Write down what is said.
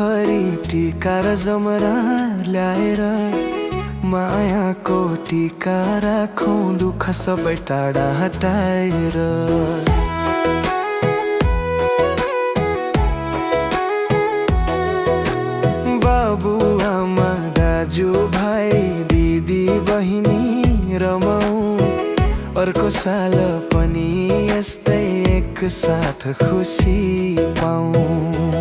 भरि टिका र जमरा ल्याएर मायाको टिका राखौँ दुःख सबै टाढा हटाएर। बाबु आमा दाजु भाइ दिदी बहिनी रमाऊ अर्को साल पनि यस्तै एक साथ खुसी पाऊँ।